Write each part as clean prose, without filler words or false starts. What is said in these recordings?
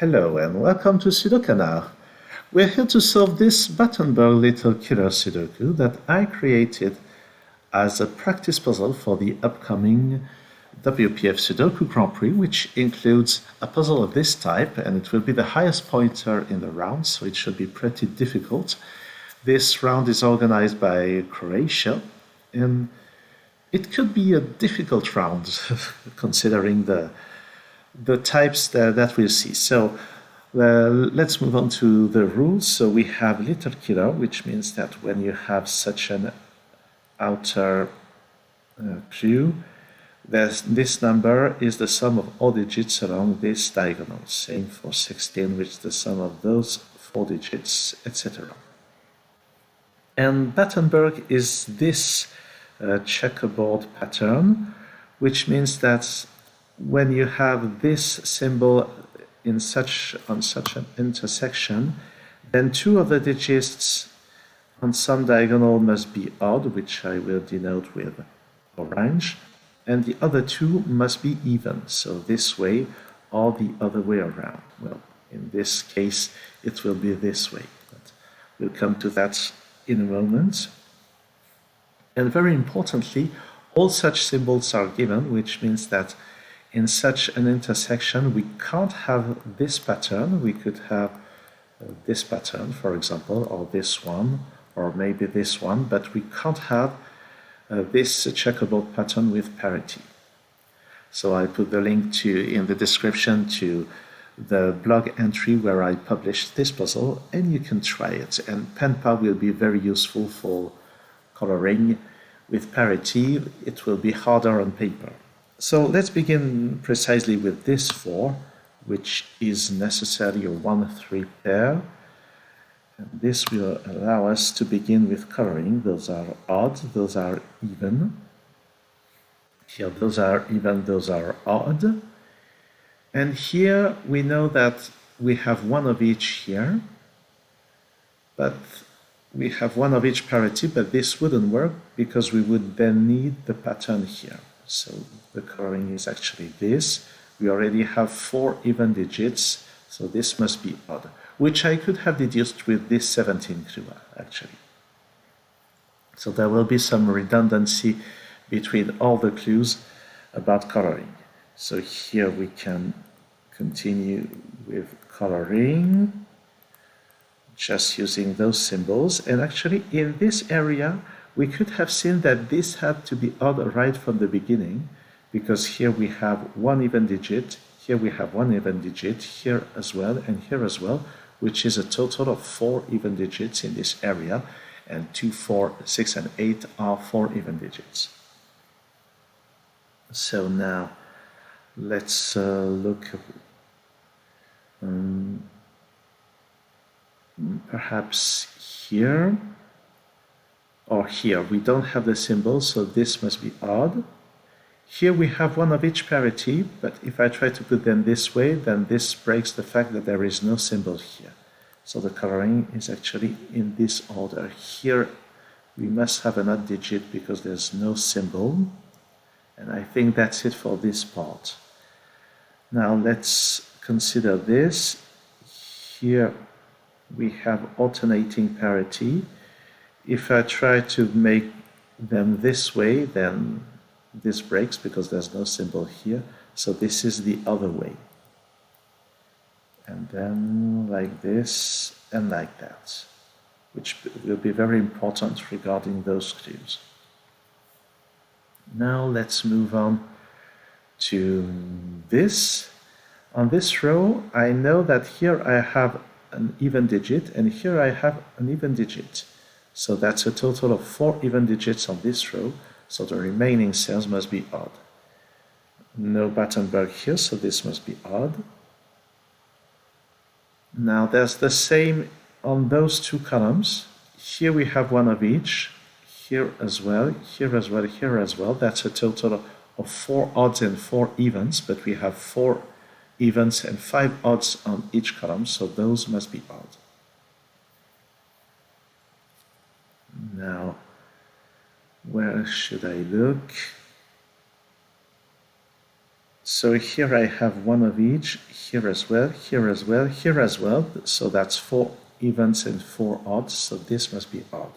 Hello and welcome to SudoKanard. We're here to solve this Battenburg little killer Sudoku that I created as a practice puzzle for the upcoming WPF Sudoku Grand Prix, which includes a puzzle of this type, and it will be the highest pointer in the round, so it should be pretty difficult. This round is organized by Croatia, and it could be a difficult round considering the types that we'll see. So let's move on to the rules. So we have little killer, which means that when you have such an outer clue, this number is the sum of all digits along this diagonal. Same for 16, which is the sum of those 4 digits, etc. And Battenburg is this checkerboard pattern, which means that when you have this symbol on such an intersection, then 2 of the digits on some diagonal must be odd, which I will denote with orange, and the other 2 must be even, so this way or the other way around. Well, in this case, it will be this way, but we'll come to that in a moment. And very importantly, all such symbols are given, which means that in such an intersection, we can't have this pattern. We could have this pattern, for example, or this one, or maybe this one, but we can't have this checkerboard pattern with parity. So I put the link in the description to the blog entry where I published this puzzle, and you can try it. And pen-pal will be very useful for coloring. With parity, it will be harder on paper. So let's begin precisely with this 4, which is necessarily a 1-3 pair. And this will allow us to begin with coloring. Those are odd, those are even. Here, those are even, those are odd. And here we know that we have 1 of each here, but we have 1 of each parity, but this wouldn't work because we would then need the pattern here. So the coloring is actually this. We already have 4 even digits, so this must be odd, which I could have deduced with this 17 clue, actually. So there will be some redundancy between all the clues about coloring. So here we can continue with coloring, just using those symbols. And actually in this area, we could have seen that this had to be odd right from the beginning, because here we have 1 even digit, here we have 1 even digit, here as well, and here as well, which is a total of 4 even digits in this area, and 2, 4, 6, and 8 are 4 even digits. So now let's look perhaps here or here. We don't have the symbol, so this must be odd. Here we have 1 of each parity, but if I try to put them this way, then this breaks the fact that there is no symbol here. So the coloring is actually in this order. Here we must have an odd digit because there's no symbol. And I think that's it for this part. Now let's consider this. Here we have alternating parity. If I try to make them this way, then this breaks because there's no symbol here. So this is the other way. And then like this and like that, which will be very important regarding those clues. Now let's move on to this. On this row, I know that here I have an even digit, and here I have an even digit. So that's a total of 4 even digits on this row, so the remaining cells must be odd. No Battenburg here, so this must be odd. Now there's the same on those 2 columns. Here we have 1 of each, here as well, here as well, here as well. That's a total of 4 odds and 4 evens, but we have 4 evens and 5 odds on each column, so those must be odd. Now, where should I look? So here I have one of each, here as well, here as well, here as well. So that's 4 evens and 4 odds, so this must be odd.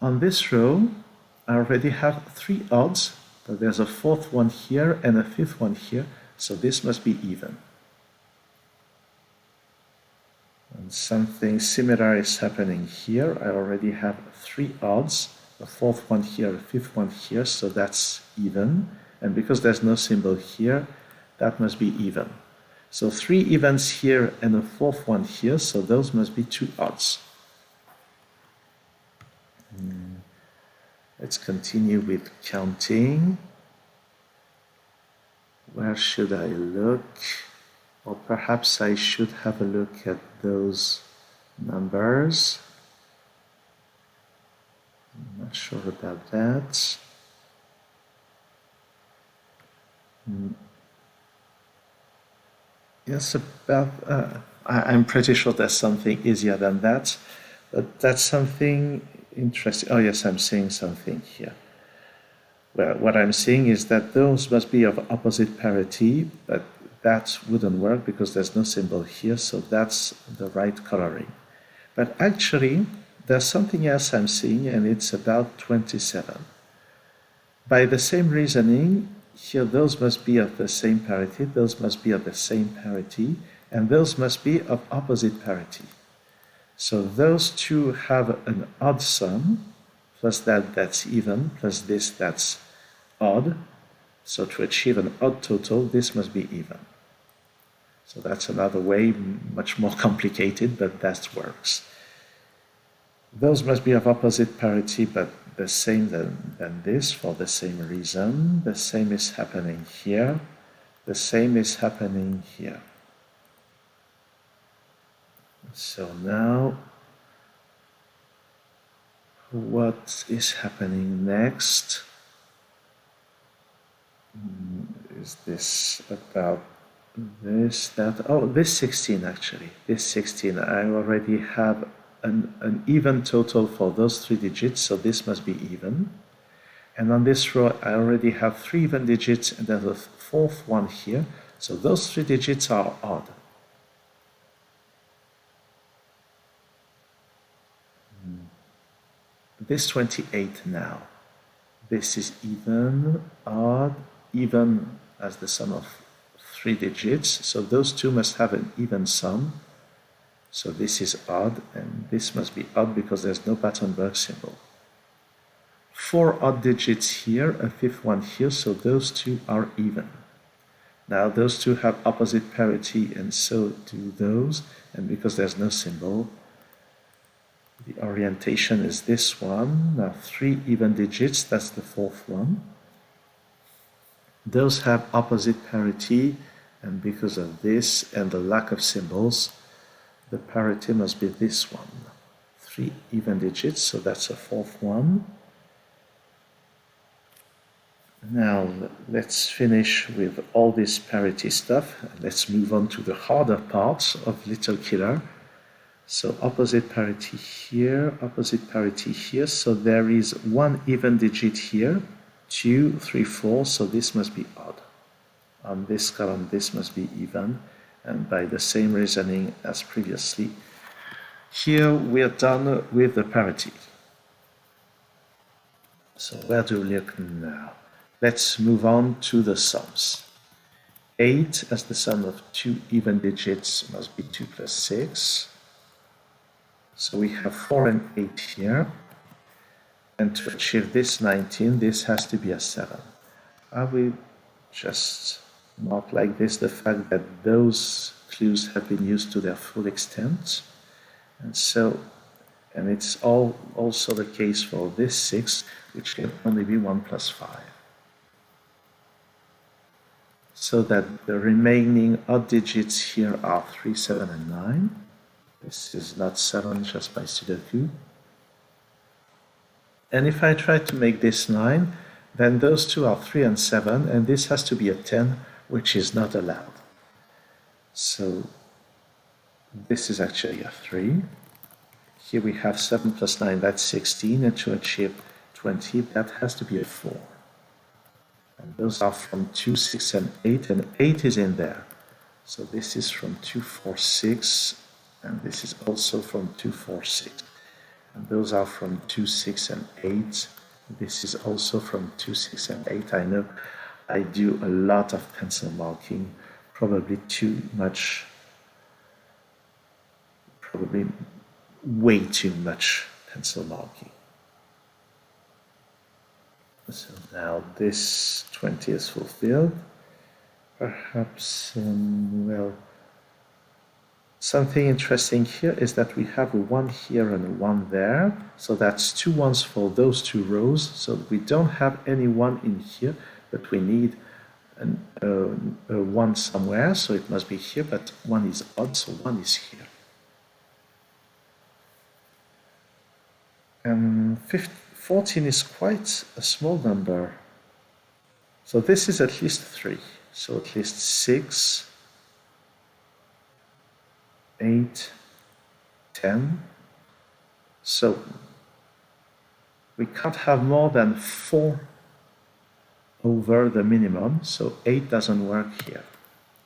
On this row, I already have 3 odds, but there's a 4th one here and a 5th one here, so this must be even. And something similar is happening here. I already have 3 odds, a 4th one here, a 5th one here, so that's even. And because there's no symbol here, that must be even. So 3 evens here and a 4th one here, so those must be 2 odds. Let's continue with counting. Where should I look? Or perhaps I should have a look at those numbers. I'm not sure about that. Yes, I'm pretty sure there's something easier than that, but that's something interesting. Oh yes, I'm seeing something here. Well, what I'm seeing is that those must be of opposite parity, but that wouldn't work because there's no symbol here, so that's the right coloring. But actually, there's something else I'm seeing, and it's about 27. By the same reasoning, here those must be of the same parity, those must be of the same parity, and those must be of opposite parity. So those two have an odd sum, plus that's even, plus this, that's odd. So to achieve an odd total, this must be even. So that's another way, much more complicated, but that works. Those must be of opposite parity, but the same than this for the same reason. The same is happening here. The same is happening here. So now, what is happening next? Is this about this, that? Oh, this 16 actually. This 16, I already have an even total for those 3 digits, so this must be even. And on this row, I already have 3 even digits, and there's a 4th one here, so those 3 digits are odd. This 28 now. This is even, odd, even as the sum of 3 digits, so those two must have an even sum. So this is odd, and this must be odd because there's no Battenburg symbol. 4 odd digits here, a 5th one here, so those two are even. Now those two have opposite parity, and so do those, and because there's no symbol, the orientation is this one. Now 3 even digits, that's the 4th one. Those have opposite parity, and because of this and the lack of symbols, the parity must be this one. 3 even digits, so that's a 4th one. Now let's finish with all this parity stuff. Let's move on to the harder parts of Little Killer. So opposite parity here, opposite parity here. So there is 1 even digit here, 2, 3, 4, so this must be odd. On this column, this must be even. And by the same reasoning as previously, here we're done with the parity. So where do we look now? Let's move on to the sums. 8 as the sum of 2 even digits must be 2 plus 6. So we have 4 and 8 here. And to achieve this 19, this has to be a 7. I will just mark like this the fact that those clues have been used to their full extent. And it's also the case for this 6, which can only be 1 plus 5. So that the remaining odd digits here are 3, 7, and 9. This is not 7 just by Sudoku. And if I try to make this 9, then those two are 3 and 7, and this has to be a 10, which is not allowed. So this is actually a 3. Here we have 7 plus 9, that's 16, and to achieve 20, that has to be a 4. And those are from 2, 6, and 8, and 8 is in there. So this is from 2, 4, 6, and this is also from 2, 4, 6. And those are from 2, 6, and 8. This is also from 2, 6, and 8. I know I do a lot of pencil marking, probably too much, probably way too much pencil marking. So now this 20 is fulfilled. Perhaps, well, something interesting here is that we have a 1 here and a 1 there. So that's 2 ones for those 2 rows. So we don't have any 1 in here, but we need a 1 somewhere. So it must be here, but 1 is odd, so 1 is here. And 14 is quite a small number. So this is at least 3. So at least 6, 8, 10. So we can't have more than 4 over the minimum. So 8 doesn't work here.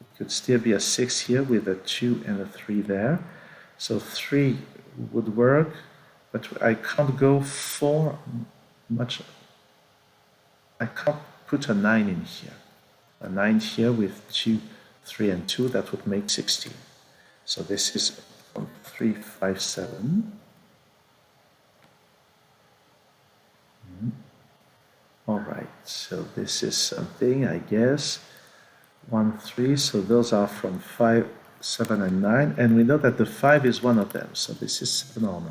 It could still be a 6 here with a 2 and a 3 there. So 3 would work, but I can't go 4 much. I can't put a 9 in here. A 9 here with 2, 3, and 2, that would make 16. So this is 3, 5, 7. All right, so this is something, I guess. 1, 3, so those are from 5, 7, and 9. And we know that the 5 is one of them, so this is 7 or 9.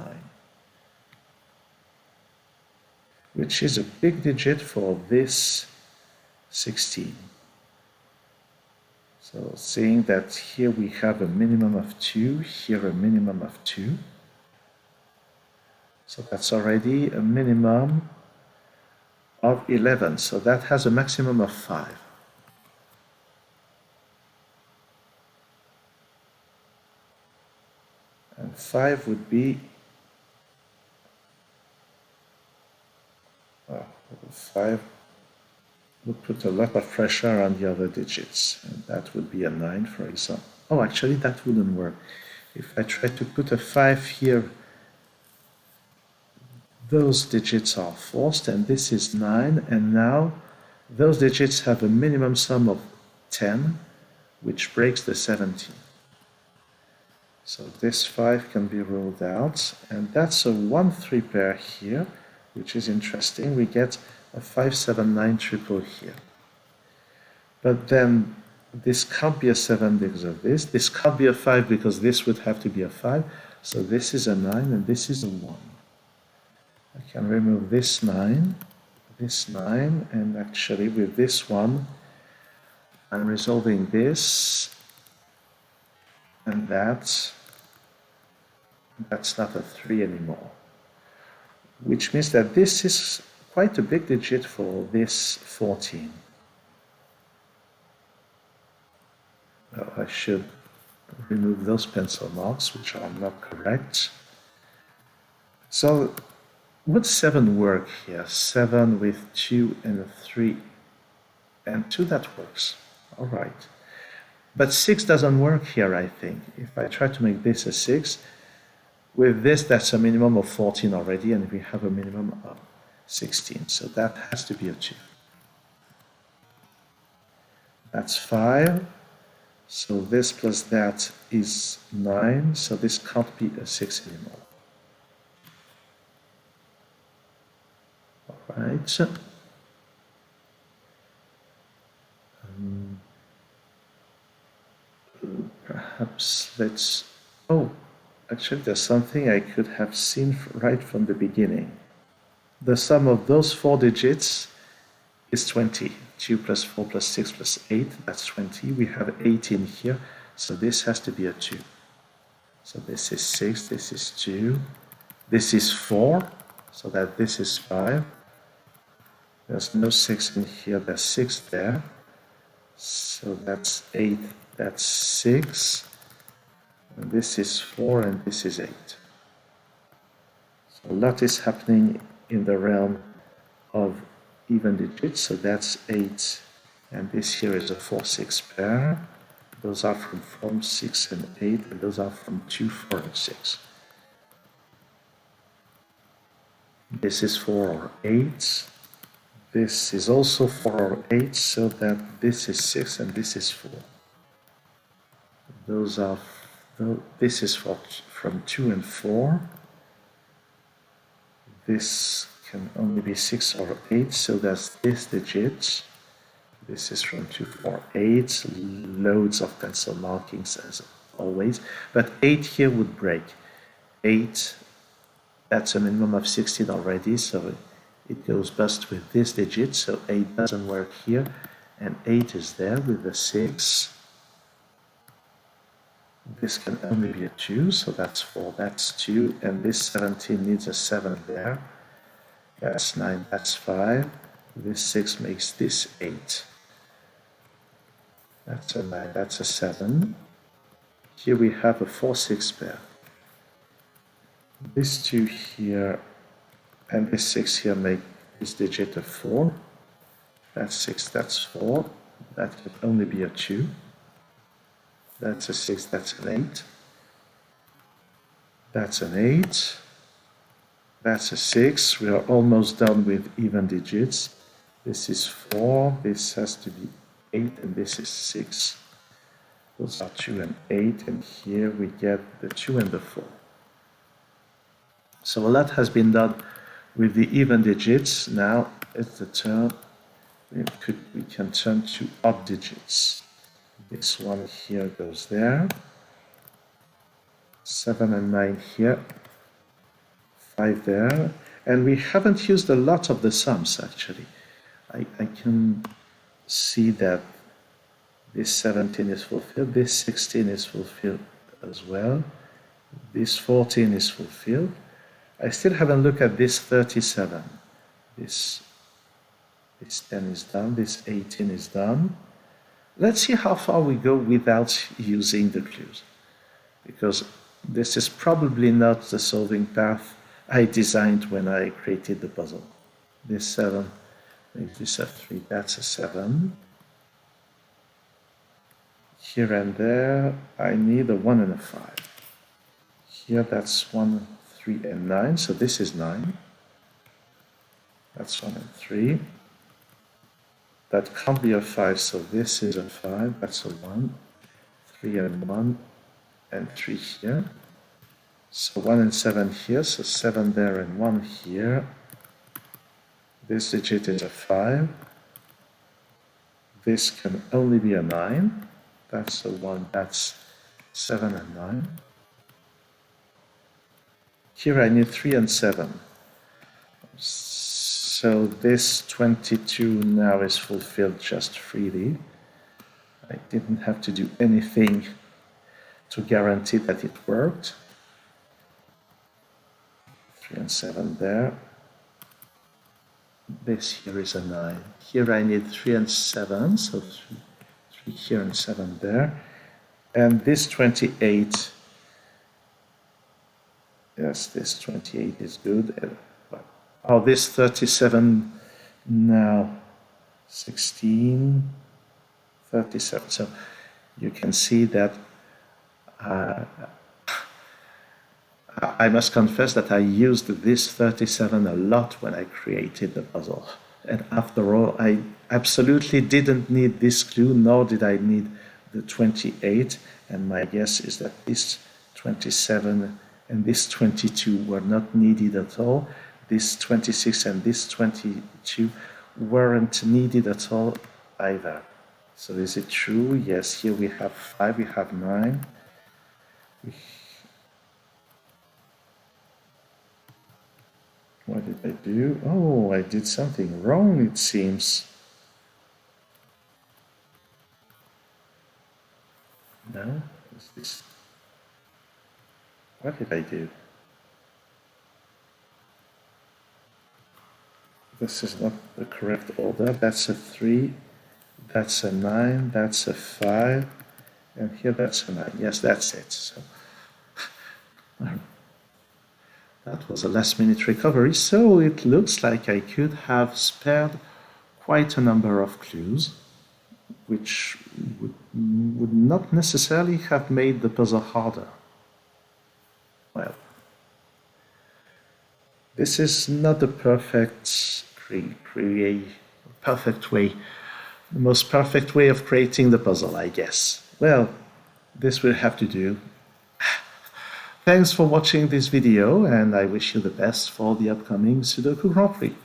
Which is a big digit for this 16. So seeing that here we have a minimum of 2, here a minimum of 2. So that's already a minimum of 11. So that has a maximum of 5. And 5 would be 5 would put a lot of pressure on the other digits, and that would be a 9, for example. Oh, actually, that wouldn't work. If I try to put a 5 here, those digits are forced, and this is 9, and now those digits have a minimum sum of 10, which breaks the 17. So this 5 can be ruled out, and that's a 1-3 pair here, which is interesting. We get a 5-7-9 triple here. But then this can't be a 7 because of this. This can't be a 5 because this would have to be a 5. So this is a 9 and this is a 1. I can remove this 9, and actually with this one, I'm resolving this and that. That's not a 3 anymore. Which means that this is quite a big digit for this 14. Well, I should remove those pencil marks, which are not correct. So would 7 work here? 7 with 2 and a 3 and 2, that works. All right. But 6 doesn't work here, I think. If I try to make this a 6, with this, that's a minimum of 14 already, and we have a minimum of 16. So that has to be a 2. That's 5. So this plus that is 9. So this can't be a 6 anymore. All right. Perhaps let's... Oh, actually, there's something I could have seen right from the beginning. The sum of those 4 digits is 20. 2 plus 4 plus 6 plus 8, that's 20. We have 18 here, so this has to be a 2. So this is 6, this is 2, this is 4, so that this is 5. There's no 6 in here, there's 6 there. So that's 8, that's 6. And this is 4, and this is 8. So a lot is happening in the realm of even digits, so that's 8, and this here is a 4-6 pair. Those are from 6 and 8, and those are from 2, 4, and 6. This is 4 or 8. This is also 4 or 8, so that this is 6 and this is 4. Those are, this is from 2 and 4. This can only be 6 or 8, so that's this digit. This is from 2, 4, 8. Loads of pencil markings as always, but 8 here would break. 8, that's a minimum of 16 already, so it goes bust with this digit, so 8 doesn't work here, and 8 is there with the 6. This can only be a 2, so that's 4, that's 2, and this 17 needs a 7 there. That's 9, that's 5. This 6 makes this 8. That's a 9, that's a 7. Here we have a 4-6 pair. This 2 here and this 6 here make this digit a 4. That's 6, that's 4. That can only be a 2. That's a 6, that's an 8. That's an 8. That's a 6. We are almost done with even digits. This is 4. This has to be 8, and this is 6. Those are 2 and 8, and here we get the 2 and the 4. So a lot has been done with the even digits. Now it's the turn. We can turn to odd digits. This one here goes there. 7 and 9 here. 5 there. And we haven't used a lot of the sums actually. I can see that this 17 is fulfilled, this 16 is fulfilled as well, this 14 is fulfilled. I still haven't looked at this 37. This 10 is done, this 18 is done. Let's see how far we go without using the clues, because this is probably not the solving path I designed when I created the puzzle. This 7 makes this a 3, that's a 7. Here and there, I need a 1 and a 5. Here, that's 1, 3, and 9, so this is 9. That's 1 and 3. That can't be a 5, so this is a 5, that's a 1, 3 and 1, and 3 here. So 1 and 7 here, so 7 there and 1 here. This digit is a 5. This can only be a 9. That's a 1, that's 7 and 9. Here I need 3 and 7. So this 22 now is fulfilled just freely. I didn't have to do anything to guarantee that it worked. 3 and 7 there. This here is a 9. Here I need 3 and 7, so 3 here and 7 there. And this 28, yes, this 28 is good. Oh, this 37 now, 16, 37. So you can see that I must confess that I used this 37 a lot when I created the puzzle. And after all, I absolutely didn't need this clue, nor did I need the 28. And my guess is that this 27 and this 22 were not needed at all. This 26 and this 22 weren't needed at all either. So is it true? Yes, here we have 5, we have 9. What did I do? Oh, I did something wrong, it seems. No? Is this... What did I do? This is not the correct order. That's a 3, that's a 9, that's a 5, and here that's a 9. Yes, that's it. So that was a last-minute recovery, so it looks like I could have spared quite a number of clues, which would not necessarily have made the puzzle harder. Well, this is not the perfect way, the most perfect way of creating the puzzle, I guess. Well, this will have to do. Thanks for watching this video, and I wish you the best for the upcoming Sudoku Grand Prix.